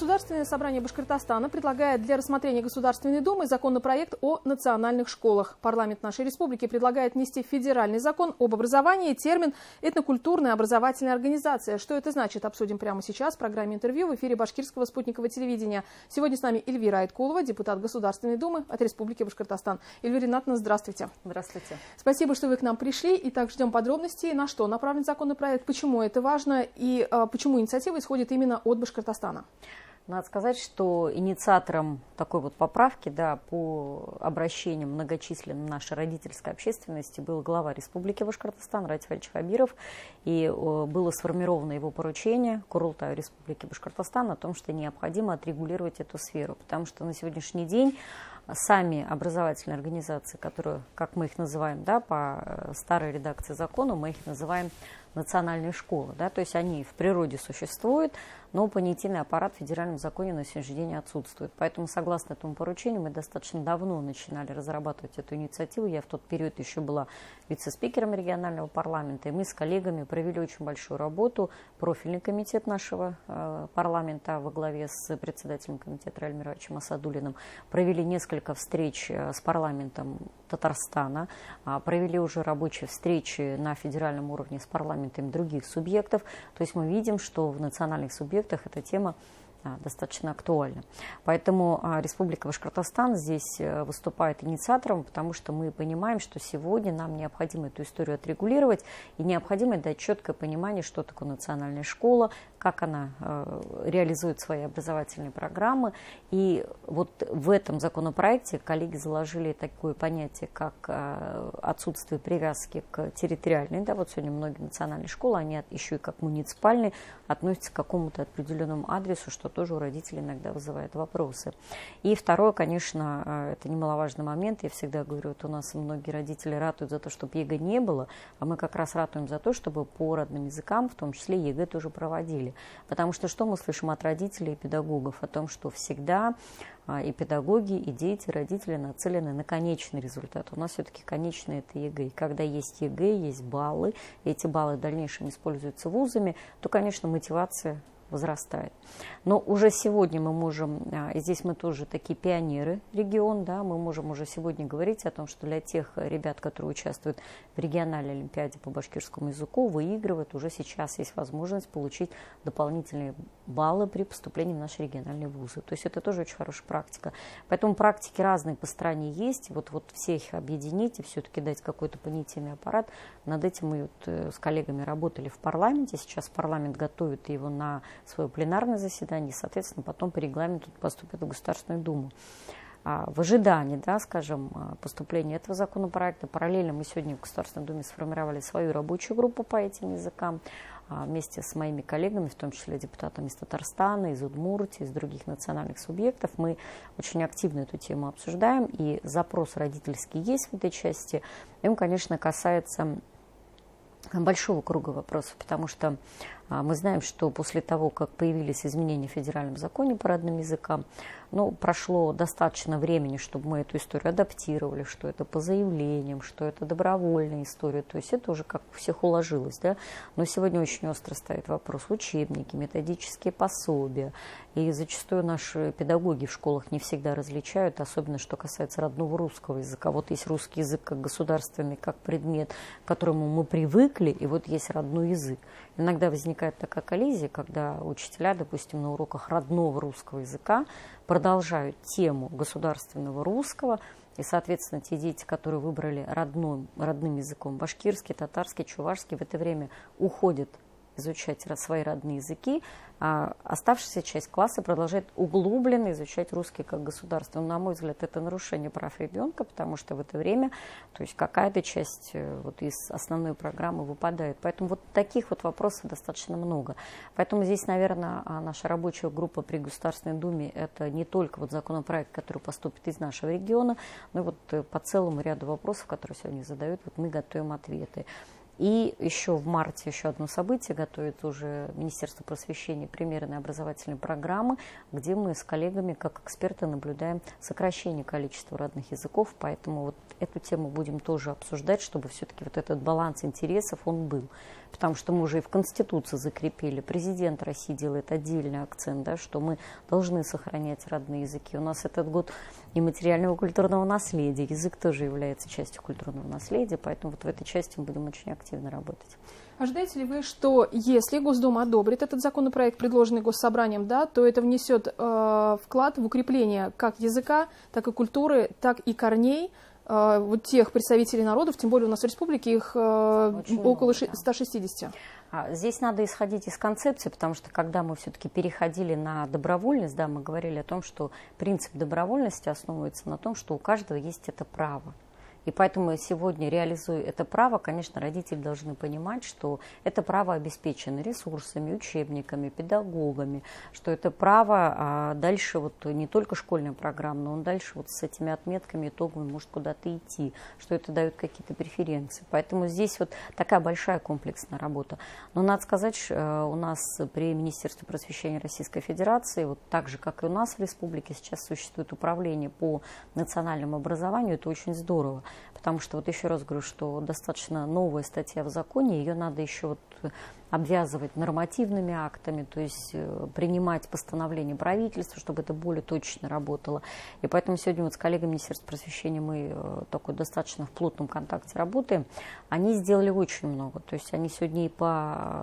Государственное собрание Башкортостана предлагает для рассмотрения Государственной Думы законопроект о национальных школах. Парламент нашей республики предлагает внести в федеральный закон об образовании термин «этнокультурная образовательная организация». Что это значит, обсудим прямо сейчас в программе интервью в эфире Башкирского спутникового телевидения. Сегодня с нами Эльвира Айткулова, депутат Государственной Думы от Республики Башкортостан. Эльвира Ринатовна, здравствуйте. Здравствуйте. Спасибо, что вы к нам пришли. Итак, ждем подробностей, на что направлен законопроект, почему это важно и почему инициатива исходит именно от Башкортостана. Надо сказать, что инициатором такой вот поправки, по обращениям многочисленным нашей родительской общественности был глава Республики Башкортостан Ради Фаридович Хабиров. И было сформировано его поручение Курултаю Республики Башкортостан о том, что необходимо отрегулировать эту сферу. Потому что на сегодняшний день сами образовательные организации, которые, как мы их называем, по старой редакции закона, мы их называем национальные школы. То есть они в природе существуют, но понятийный аппарат в федеральном законе на сегодняшний день отсутствует. Поэтому, согласно этому поручению, мы достаточно давно начинали разрабатывать эту инициативу. Я в тот период еще была вице-спикером регионального парламента, и мы с коллегами провели очень большую работу. Профильный комитет нашего парламента во главе с председателем комитета Раилем Мировичем Асадуллиным провели несколько встреч с парламентом Татарстана, провели уже рабочие встречи на федеральном уровне с парламентами других субъектов. То есть мы видим, что в национальных субъектах эта тема достаточно актуально. Поэтому Республика Башкортостан здесь выступает инициатором, потому что мы понимаем, что сегодня нам необходимо эту историю отрегулировать и необходимо дать четкое понимание, что такое национальная школа, как она реализует свои образовательные программы. И вот в этом законопроекте коллеги заложили такое понятие, как отсутствие привязки к территориальной. Вот сегодня многие национальные школы, они еще и как муниципальные, относятся к какому-то определенному адресу, что тоже у родителей иногда вызывает вопросы. И второе, конечно, это немаловажный момент. Я всегда говорю, у нас многие родители ратуют за то, чтобы ЕГЭ не было, а мы как раз ратуем за то, чтобы по родным языкам, в том числе ЕГЭ, тоже проводили. Потому что мы слышим от родителей и педагогов? О том, что всегда и педагоги, и дети, и родители нацелены на конечный результат. У нас все-таки конечный это ЕГЭ. И когда есть ЕГЭ, есть баллы, и эти баллы в дальнейшем используются вузами, то, конечно, мотивация возрастает. Но уже сегодня мы можем, и здесь мы тоже такие пионеры регион, мы можем уже сегодня говорить о том, что для тех ребят, которые участвуют в региональной олимпиаде по башкирскому языку, выигрывают, уже сейчас есть возможность получить дополнительные баллы при поступлении в наши региональные вузы. То есть это тоже очень хорошая практика. Поэтому практики разные по стране есть. Вот все их объединить и все-таки дать какой-то понятийный аппарат. Над этим мы с коллегами работали в парламенте. Сейчас парламент готовит его на свое пленарное заседание, и, соответственно, потом по регламенту поступит в Государственную Думу. В ожидании, поступления этого законопроекта, параллельно мы сегодня в Государственной Думе сформировали свою рабочую группу по этим языкам, вместе с моими коллегами, в том числе депутатами из Татарстана, из Удмуртии, из других национальных субъектов. Мы очень активно эту тему обсуждаем, и запрос родительский есть в этой части. И он, конечно, касается большого круга вопросов, потому что мы знаем, что после того, как появились изменения в федеральном законе по родным языкам, прошло достаточно времени, чтобы мы эту историю адаптировали, что это по заявлениям, что это добровольная история. То есть это уже как у всех уложилось. Но сегодня очень остро стоит вопрос учебники, методические пособия. И зачастую наши педагоги в школах не всегда различают, особенно что касается родного русского языка. Вот есть русский язык как государственный, как предмет, к которому мы привыкли, и вот есть родной язык. Иногда возникает такая коллизия, когда учителя, допустим, на уроках родного русского языка продолжают тему государственного русского, и, соответственно, те дети, которые выбрали родным языком башкирский, татарский, чувашский, в это время уходят изучать свои родные языки, а оставшаяся часть класса продолжает углубленно изучать русский как государство. На мой взгляд, это нарушение прав ребенка, потому что в это время, то есть какая-то часть из основной программы выпадает. Поэтому вот таких вопросов достаточно много. Поэтому здесь, наверное, наша рабочая группа при Государственной Думе это не только законопроект, который поступит из нашего региона, но по целому ряду вопросов, которые сегодня задают, мы готовим ответы. И еще в марте еще одно событие готовит уже Министерство просвещения, примерные образовательные программы, где мы с коллегами, как эксперты, наблюдаем сокращение количества родных языков, поэтому вот эту тему будем тоже обсуждать, чтобы все-таки вот этот баланс интересов, он был. Потому что мы уже и в Конституции закрепили, президент России делает отдельный акцент, да, что мы должны сохранять родные языки. У нас этот год и материального культурного наследия, язык тоже является частью культурного наследия, поэтому вот в этой части мы будем очень активно работать. Ожидаете ли вы, что если Госдума одобрит этот законопроект, предложенный Госсобранием, да, то это внесет вклад в укрепление как языка, так и культуры, так и корней вот тех представителей народов, тем более у нас в республике их около 160. Здесь надо исходить из концепции, потому что когда мы все-таки переходили на добровольность, да, мы говорили о том, что принцип добровольности основывается на том, что у каждого есть это право. И поэтому сегодня, реализуя это право, конечно, родители должны понимать, что это право обеспечено ресурсами, учебниками, педагогами, что это право дальше вот не только школьная программа, но он дальше вот с этими отметками итоговыми может куда-то идти, что это дает какие-то преференции. Поэтому здесь вот такая большая комплексная работа. Но надо сказать, у нас при Министерстве просвещения Российской Федерации, вот так же, как и у нас в республике, сейчас существует управление по национальному образованию, это очень здорово. Потому что, вот еще раз говорю, что достаточно новая статья в законе, ее надо еще вот обвязывать нормативными актами, то есть принимать постановление правительства, чтобы это более точно работало. И поэтому сегодня вот с коллегами Министерства просвещения мы такой достаточно в плотном контакте работаем. Они сделали очень много. То есть они сегодня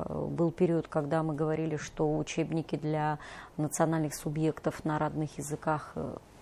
был период, когда мы говорили, что учебники для национальных субъектов на родных языках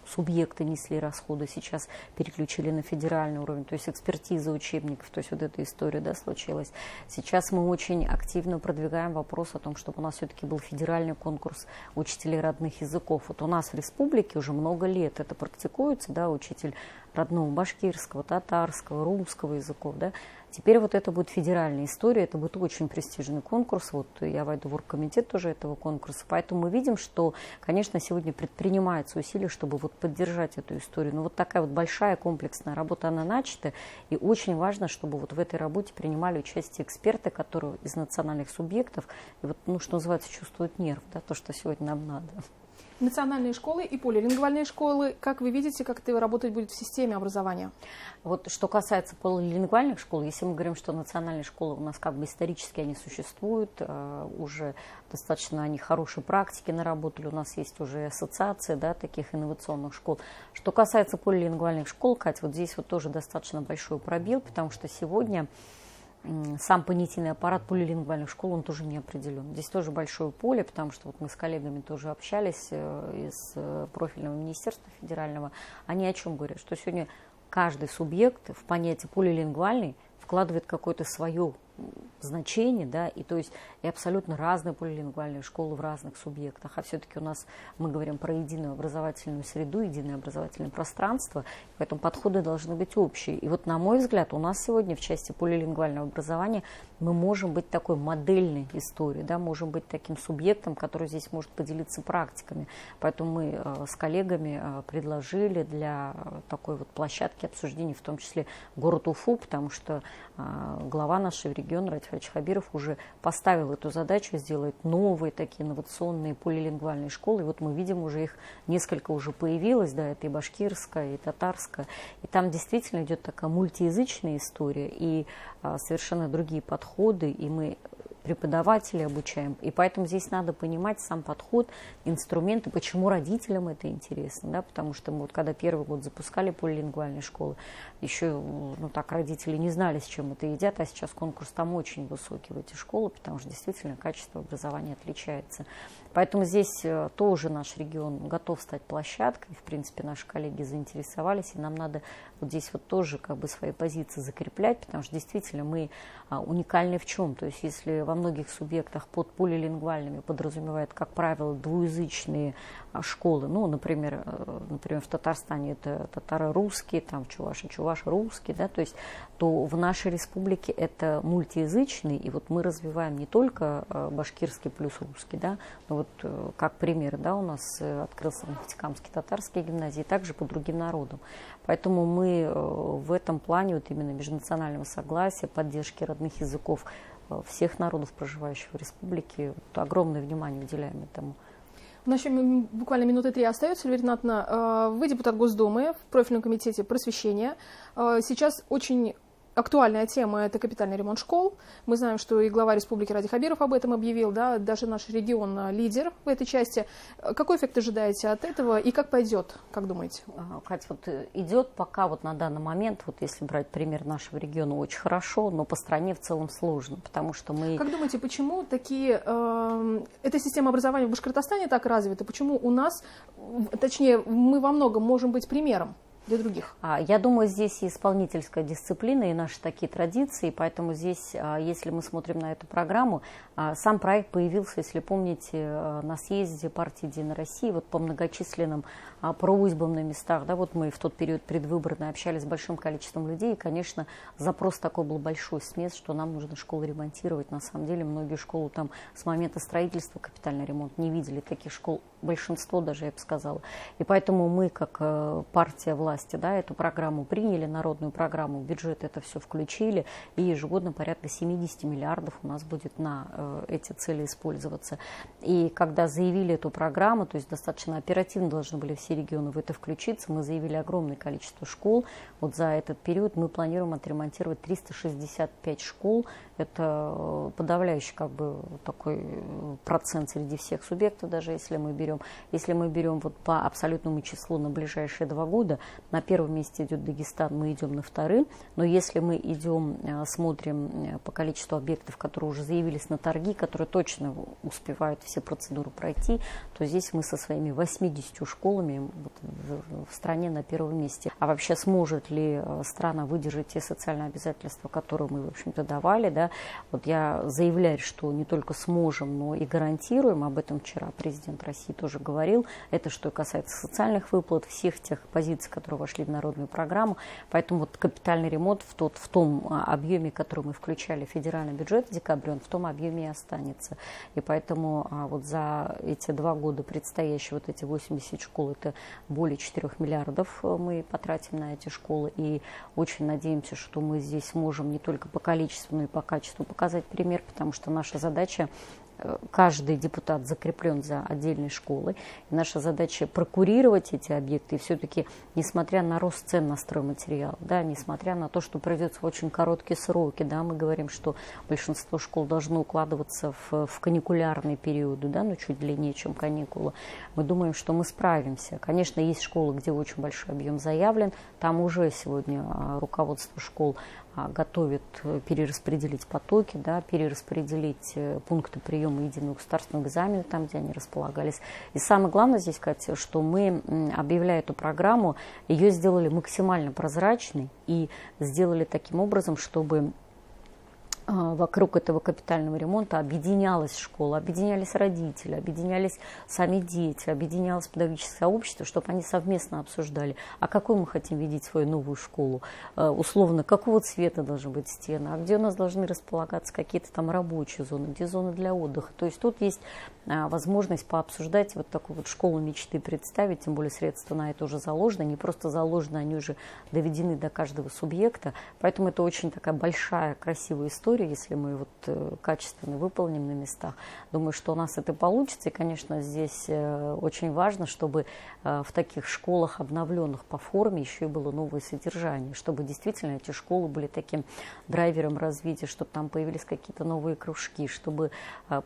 субъекты несли расходы, сейчас переключили на федеральный уровень, то есть экспертиза учебников, то есть вот эта история, да, случилась. Сейчас мы очень активно продвигаем вопрос о том, чтобы у нас все-таки был федеральный конкурс учителей родных языков. Вот у нас в республике уже много лет это практикуется, да, учитель родного башкирского, татарского, русского языков, да. Теперь вот это будет федеральная история, это будет очень престижный конкурс. Вот я войду в оргкомитет тоже этого конкурса. Поэтому мы видим, что, конечно, сегодня предпринимаются усилия, чтобы вот поддержать эту историю. Но вот такая вот большая комплексная работа, она начата. И очень важно, чтобы вот в этой работе принимали участие эксперты, которые из национальных субъектов, и вот, ну, что называется, чувствуют нерв, да, то, что сегодня нам надо. Национальные школы и полилингвальные школы, как вы видите, как это работать будет в системе образования? Вот что касается полилингвальных школ, если мы говорим, что национальные школы у нас как бы исторически они существуют, уже достаточно они хорошие практики наработали, у нас есть уже ассоциация, да, таких инновационных школ. Что касается полилингвальных школ, Катя, вот здесь вот тоже достаточно большой пробел, потому что сегодня сам понятийный аппарат полилингвальных школ, он тоже не определен. Здесь тоже большое поле, потому что вот мы с коллегами тоже общались из профильного министерства федерального. Они о чем говорят? Что сегодня каждый субъект в понятие полилингвальный вкладывает какое-то свое значение, да, и то есть и абсолютно разные полилингвальные школы в разных субъектах, а все-таки у нас мы говорим про единую образовательную среду, единое образовательное пространство, поэтому подходы должны быть общие. И вот, на мой взгляд, у нас сегодня в части полилингвального образования мы можем быть такой модельной историей, да, можем быть таким субъектом, который здесь может поделиться практиками. Поэтому мы с коллегами предложили для такой вот площадки обсуждений, в том числе город Уфу, потому что глава нашего региона Радик Хабиров уже поставил эту задачу сделать новые такие инновационные полилингвальные школы. И вот мы видим, уже их несколько уже появилось, да, это и башкирская, и татарская. И там действительно идет такая мультиязычная история и совершенно другие подходы, и мы преподавателей обучаем. И поэтому здесь надо понимать сам подход, инструменты, почему родителям это интересно, да, потому что мы вот когда первый год запускали полилингвальные школы, еще, ну так, родители не знали, с чем это едят, а сейчас конкурс там очень высокий в эти школы, потому что действительно качество образования отличается. Поэтому здесь тоже наш регион готов стать площадкой, в принципе, наши коллеги заинтересовались, и нам надо вот здесь вот тоже как бы свои позиции закреплять, потому что действительно мы уникальны в чем, то есть если в во многих субъектах под полилингвальными подразумевает, как правило, двуязычные школы. Ну, например, в Татарстане это татаро-русский, там в Чувашии чувашо-русский, да, то есть то в нашей республике это мультиязычный, и вот мы развиваем не только башкирский плюс русский, да, но вот как пример, да, у нас открылся Нефтекамский татарский гимназии, также по другим народам. Поэтому мы в этом плане вот именно межнационального согласия, поддержки родных языков всех народов, проживающих в республике, вот огромное внимание уделяем этому. У нас еще буквально минуты 3 остается. Эльвира Ринатовна, вы депутат Госдумы в профильном комитете просвещения. Сейчас очень актуальная тема – это капитальный ремонт школ. Мы знаем, что и глава республики Ради Хабиров об этом объявил, да, даже наш регион лидер в этой части. Какой эффект ожидаете от этого и как пойдет, как думаете? Катя, вот идет пока вот на данный момент, вот если брать пример нашего региона, очень хорошо, но по стране в целом сложно, потому что мы… Как думаете, почему эта система образования в Башкортостане так развита? Почему у нас, точнее, мы во многом можем быть примером для других? Я думаю, здесь и исполнительская дисциплина, и наши такие традиции, поэтому здесь, если мы смотрим на эту программу, сам проект появился, если помните, на съезде партии «Единая Россия», вот по многочисленным просьбам на местах, да, вот мы в тот период предвыборный общались с большим количеством людей, и, конечно, запрос такой был большой с мест, что нам нужно школы ремонтировать. На самом деле, многие школы там с момента строительства капитальный ремонт не видели, таких школ большинство даже, я бы сказала. И поэтому мы, как партия власти, да, эту программу приняли, народную программу, в бюджет это все включили, и ежегодно порядка 70 миллиардов у нас будет на эти цели использоваться. И когда заявили эту программу, то есть достаточно оперативно должны были все регионы в это включиться, мы заявили огромное количество школ. Вот за этот период мы планируем отремонтировать 365 школ. Это подавляющий как бы такой процент среди всех субъектов, даже если мы берем. Если мы берем вот по абсолютному числу на ближайшие 2 года, на первом месте идет Дагестан, мы идем на вторым. Но если мы идем, смотрим по количеству объектов, которые уже заявились на торги, которые точно успевают все процедуры пройти, то здесь мы со своими 80 школами в стране на первом месте. А вообще сможет ли страна выдержать те социальные обязательства, которые мы, в общем-то, давали, да? Вот я заявляю, что не только сможем, но и гарантируем, об этом вчера президент России тоже говорил, это что касается социальных выплат, всех тех позиций, которые вошли в народную программу, поэтому вот капитальный ремонт в том объеме, который мы включали в федеральный бюджет в декабре, он в том объеме и останется. И поэтому вот за эти 2 года предстоящие вот эти 80 школ, это более 4 миллиардов мы потратим на эти школы, и очень надеемся, что мы здесь сможем не только по количеству, но и по качеству показать пример, потому что наша задача, каждый депутат закреплен за отдельной школой. И наша задача прокурировать эти объекты. И все-таки, несмотря на рост цен на стройматериал, да, несмотря на то, что придется в очень короткие сроки, да, мы говорим, что большинство школ должно укладываться в каникулярные периоды, да, но чуть длиннее, чем каникулы. Мы думаем, что мы справимся. Конечно, есть школы, где очень большой объем заявлен. Там уже сегодня руководство школ готовит перераспределить потоки, да, перераспределить пункты приема единого государственного экзамена, там, где они располагались. И самое главное здесь, Катя, что мы, объявляя эту программу, ее сделали максимально прозрачной и сделали таким образом, чтобы вокруг этого капитального ремонта объединялась школа, объединялись родители, объединялись сами дети, объединялось педагогическое сообщество, чтобы они совместно обсуждали, а какой мы хотим видеть свою новую школу, условно, какого цвета должны быть стены, а где у нас должны располагаться какие-то там рабочие зоны, где зоны для отдыха. То есть тут есть возможность пообсуждать вот такую вот школу мечты представить, тем более средства на это уже заложены, не просто заложены, они уже доведены до каждого субъекта, поэтому это очень такая большая, красивая история, если мы вот качественно выполним на местах. Думаю, что у нас это получится. И, конечно, здесь очень важно, чтобы в таких школах, обновленных по форме, еще и было новое содержание, чтобы действительно эти школы были таким драйвером развития, чтобы там появились какие-то новые кружки, чтобы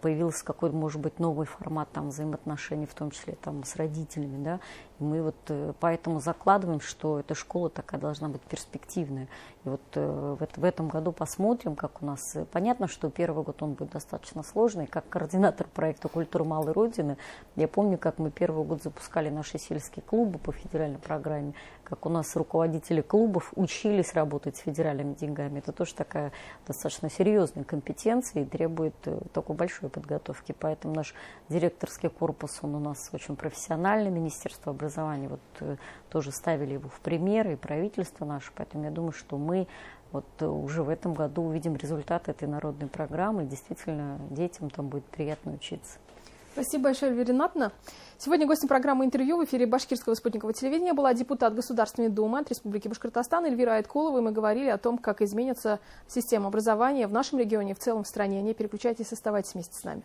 появился какой-то, может быть, новый формат там взаимоотношений, в том числе там с родителями, да, Мы вот поэтому закладываем, что эта школа такая должна быть перспективная. И вот в этом году посмотрим, как у нас. Понятно, что первый год он будет достаточно сложный. Как координатор проекта «Культура малой Родины», я помню, как мы первый год запускали наши сельские клубы по федеральной программе, как у нас руководители клубов учились работать с федеральными деньгами. Это тоже такая достаточно серьезная компетенция и требует такой большой подготовки. Поэтому наш директорский корпус, он у нас очень профессиональный, Министерство образования вот тоже ставили его в пример, и правительство наше. Поэтому я думаю, что мы вот уже в этом году увидим результаты этой народной программы, и действительно детям там будет приятно учиться. Спасибо большое, Эльвира Ринатовна. Сегодня гостем программы «Интервью» в эфире Башкирского спутникового телевидения была депутат Государственной Думы от Республики Башкортостан Эльвира Айткулова. И мы говорили о том, как изменится система образования в нашем регионе и в целом в стране. Не переключайтесь, оставайтесь вместе с нами.